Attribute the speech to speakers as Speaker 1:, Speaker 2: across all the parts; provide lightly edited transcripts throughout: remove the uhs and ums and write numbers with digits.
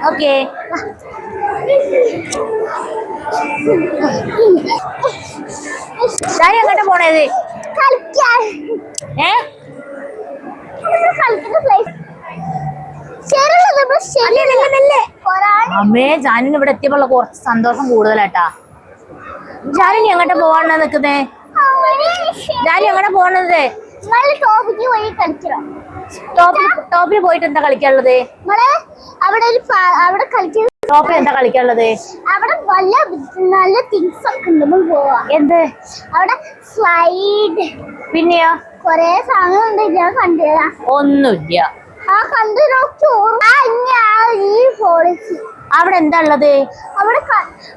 Speaker 1: Okay. ഞാൻ എങ്ങോട്ടാ പോണത്? അമ്മേ ജാനിന് ഇവിടെ എത്തിയപ്പോൾ കുറച്ച് സന്തോഷം കൂടുതലാട്ടാ. ജാനിന് എങ്ങോട്ടാ പോവാണ് നിക്കുന്നേ? ജാനി എങ്ങനെ പോണത്? ടോപ്പിൽ പോയിട്ട് എന്താ കളിക്കാനുള്ളത്? ടോപ്പിൽ എന്താ കളിക്കാനുള്ളത്?
Speaker 2: അവിടെ നല്ല തിങ്സ് ഒക്കെ ഉണ്ട്.
Speaker 1: എന്ത്?
Speaker 2: അവിടെ സ്ലൈഡ്
Speaker 1: പിന്നെയോ
Speaker 2: കൊറേ സാധനങ്ങളുണ്ട്. ഞാൻ കണ്ടതാ.
Speaker 1: ഒന്നുമില്ല. അവിടെ എന്താ ഉള്ളത്?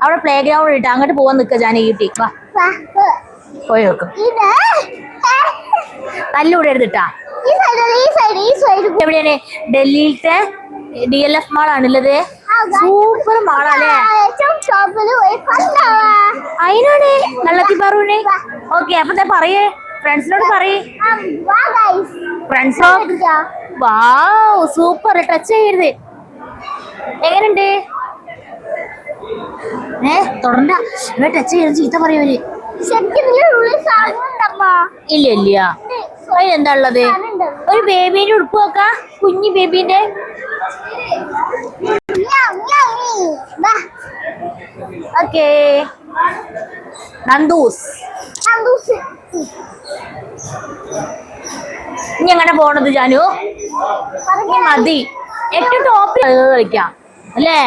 Speaker 1: അവിടെ പ്ലേ ഗ്രൗണ്ട് ഇട്ട് അങ്ങോട്ട് പോവാൻ നിക്ക. ജാനി കിട്ടി പോയി നോക്കും. തല്ലൂടെ എടുത്തിട്ടാ. എവിടെയാണ്? ഡൽഹിയിലത്തെ DLF മാളാണുള്ളത്. സൂപ്പർ മാളാല്ലേ? അതിനോട് വെള്ളത്തി പറൂണേ. ഓക്കെ, അപ്പൊ പറയേ ഫ്രണ്ട്സിനോട് പറയേ. ഫ്രണ്ട്സോ വാവ് സൂപ്പർ. ടച്ച് ചെയ്യരുത്. എങ്ങനെയുണ്ട്? തുടണ്ട. ടച്ച് ചെയ്ത് ചീത്ത പറയവര്. ഇല്ല ഇല്ല. അതിനെന്താ ഉള്ളത്? ഒരു ബേബീന്റെ ഉടുപ്പ് നോക്കാം. കുഞ്ഞി ബേബീന്റെ. ഓക്കേ. നന്ദൂസ്. ഇനി എങ്ങനെ പോണത് ജാനു? മതി. 8 ടോപ്പിൽ കളിക്കാം അല്ലേ?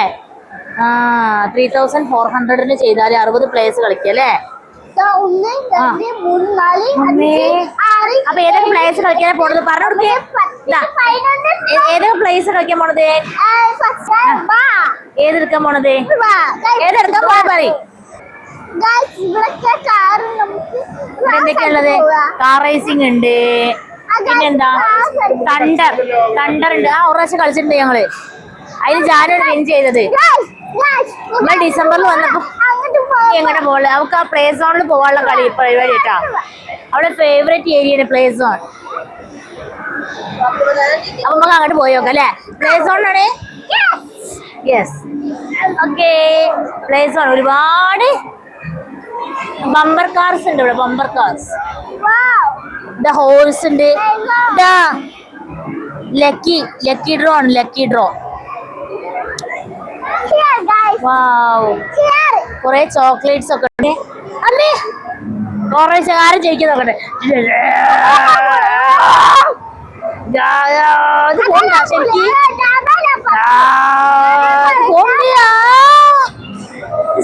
Speaker 1: 3400 ചെയ്താല് 60 പ്ലേസ് കളിക്കാം അല്ലേ? അപ്പൊ ഏതൊക്കെ പ്ലേസ് കളിക്കാൻ പോണത് പറഞ്ഞോടേ. ഏതൊക്കെ പ്ലേസ് കളിക്കാൻ പോണത്? ഏതെടുക്കാൻ പോണത്? ഏതെടുക്കാൻ പോണ പറയും. എന്തൊക്കെയുള്ളത്? കാർ റേസിംഗ് ഉണ്ട്. പിന്നെന്താ? തണ്ടർ ഉണ്ട്. ആ ഒരു പ്രാവശ്യം കളിച്ചിട്ടുണ്ട് ഞങ്ങള്. അതിന് ജാനാണ് വിൻ ചെയ്തത്. നമ്മൾ ഡിസംബറിൽ വന്നപ്പോ എങ്ങനെ പോള് അവൾക്ക് ആ പ്ലേ സോണിൽ പോകാനുള്ള കളി പരിപാടി കേട്ടാ. അവളുടെ ഫേവറേറ്റ് ഏരിയയാണ് പ്ലേ സോൺ. അപ്പൊ നമുക്ക് അങ്ങോട്ട് പോയി നോക്കാം അല്ലേ? പ്ലേ സോണിലാണ്. യെസ്. ഓക്കെ. പ്ലേ സോൺ ഒരുപാട് ബമ്പർ കാർസ് ഉണ്ട് ഇവിടെ. Bumper cars. ഹോഴ്സ് ഉണ്ട്. ലക്കി ഡ്രോ ആണ്. Lucky draw. കൊറേ ചോക്ലേറ്റ്സ് ഒക്കെ ഉണ്ട്. അമ്മേ കൊറേ ആരും ജയിക്കാൻ നോക്കട്ടെ.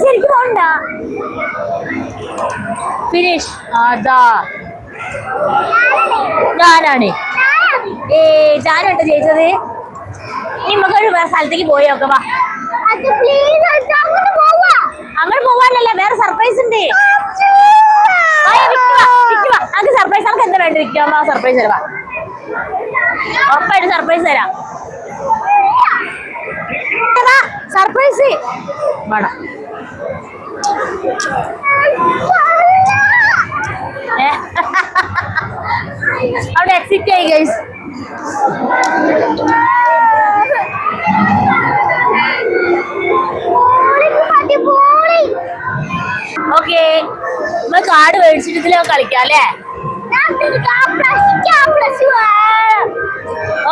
Speaker 1: ശരിക്കും പോണ്ട. ഫിനിഷ്. അതാ ഞാനാണ്. ജാനുണ്ട് ജയിച്ചത്. ഇനി നമുക്കൊരു സ്ഥലത്തേക്ക് പോയി നോക്കാം. അങ്ങോട്ട് പോവാനല്ലേ? വേറെ സർപ്രൈസ് ഉണ്ട്. നമുക്ക് സർപ്രൈസ്. നമുക്ക് എന്താ വേണ്ടി വിൽക്കാം? സർപ്രൈസ് തരാ. ഉറപ്പായിട്ട് സർപ്രൈസ് തരാം. സർപ്രൈസ് വേണം. അവിടെ എക്സിറ്റ് ആയി ഗൈസ്. ഓക്കെ, നമ്മൾ കാർഡ് മേടിച്ചിട്ട് ഇതിലൊക്കെ കളിക്കാം അല്ലേ?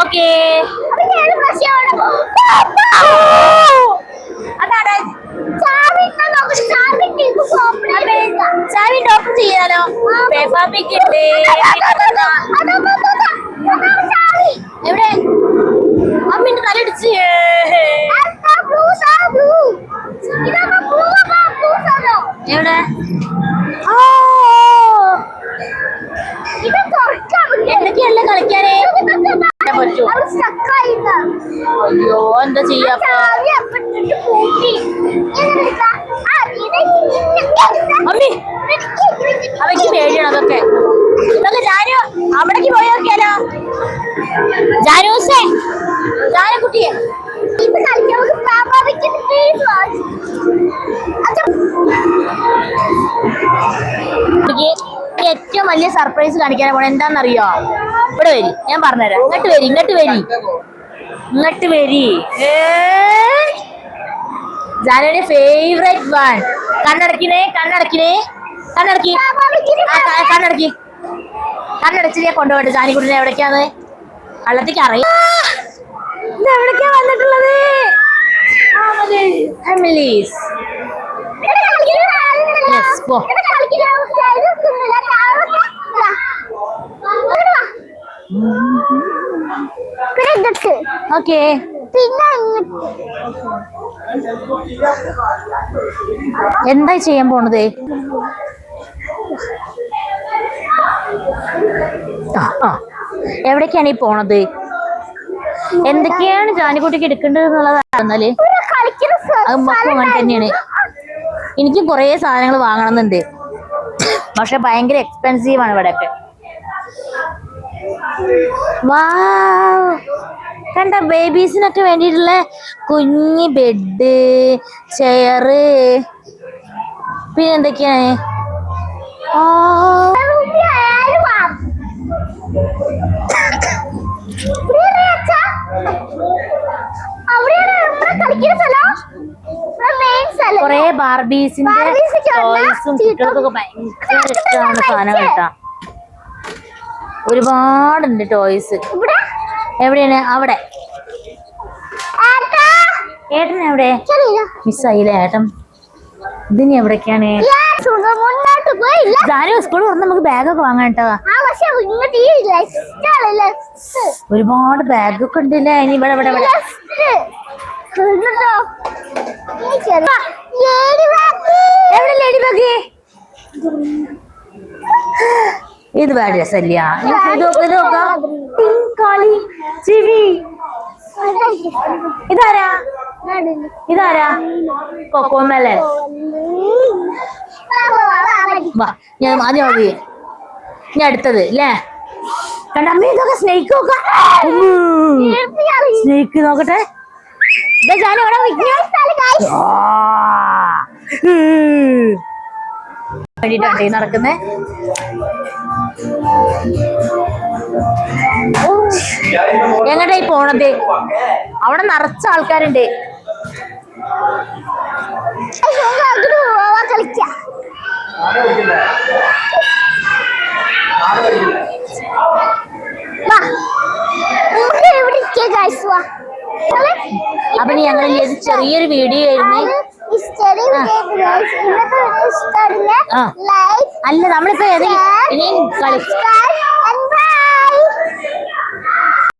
Speaker 1: ഓക്കെ. അതാണ് ചാവി ഓപ്പൺ ചെയ്യാലോ. പേപ്പാപ്പിക്ക് ഉണ്ട്. എവിടെ? അമ്മിന്റെ തലടിച്ച്. എവിടെ? എന്തൊക്കെയല്ലേ കളിക്കാനേ പറ്റൂ? അയ്യോ എന്താ ചെയ്യാ? അമ്മി അവയ്ക്ക് പേടിയാണ് അതൊക്കെ. ഇതൊക്കെ ജാനു അവിടേക്ക് പോയി നോക്കിയാലോ? ജാനൂസേ, ജാനക്കുട്ടിയെ ഇനി ഏറ്റവും വലിയ സർപ്രൈസ് കാണിക്കാൻ പോണ എന്താന്നറിയോ? ഇവിടെ വരി, ഞാൻ പറഞ്ഞുതരാം. ഇങ്ങോട്ട് വരി. ജാനുവിന്റെ ഫേവറേറ്റ് വൺ. കണ്ണടച്ച് ഞാൻ കൊണ്ടുപോട്ടെ ജാനിക്കുട്ടിനെ. എവിടേക്കാന്ന് വെള്ളത്തേക്ക് അറിയാം. എവിടേക്കാ വന്നിട്ടുള്ളത്? ഫാമിലീസ്. യെസ്, പോ. ഓക്കെ. എന്താ ചെയ്യാൻ പോണത്? എവിടേക്കാണ് ഈ പോണത്? എന്തൊക്കെയാണ് ജാനിക്കുട്ടിക്ക് എടുക്കേണ്ടത് എന്നുള്ളതാണെന്നാല് അത് മൊത്തം അങ്ങനെ തന്നെയാണ്. എനിക്ക് കുറെ സാധനങ്ങൾ വാങ്ങണമെന്നുണ്ട്, പക്ഷെ ഭയങ്കര എക്സ്പെൻസീവ് ആണ് ഇവിടെയൊക്കെ. വാവ്, കണ്ട ബേബീസിനൊക്കെ വേണ്ടിയിട്ടുള്ള കുഞ്ഞി ബെഡ്, ചെയറ്, പിന്നെ എന്തൊക്കെയാണ്? കൊറേ ബാർബീസിന്റെ ടോയ്സും കുട്ടികൾക്കൊക്കെ ഭയങ്കര ഇഷ്ടമാണ് സാധനങ്ങൾ കേട്ടാ. ഒരുപാടുണ്ട് ടോയ്സ്. എവിടെയാണ്? അവിടെ. ഏട്ടൻ എവിടെ? മിസ്സായില്ലേ ഏട്ടൻ? ഇതിന് എവിടേക്കാണ്? ജാനു സ്കൂൾ തുറന്ന് നമുക്ക് ബാഗൊക്കെ വാങ്ങാൻ കേട്ടോ. ഒരുപാട് ബാഗൊക്കെ ഉണ്ടല്ലേ. ഇനി ഇവിടെ എവിടെ ലേഡി ബാഗ്? ഇത് വേണ്ട രസല്ല. ഇതാരാ? കൊക്കോമലൻ. ഞാൻ ആദ്യം നോക്കി. ഇനി അടുത്തത് അല്ലേ? കണ്ടമ്മ ഇതൊക്കെ സ്നേക്ക് നോക്കാം. സ്നേക്ക് നോക്കട്ടെ. വേണ്ടിട്ടാണ് നടക്കുന്നേ. എങ്ങോട്ടായി പോണത്? അവിടെ നിറച്ച ആൾക്കാരുണ്ട്. അപ്പൊ ഞങ്ങൾ ചെറിയൊരു വീഡിയോ ആയിരുന്നു. അല്ല നമ്മളിപ്പോ ഇനിയും കളി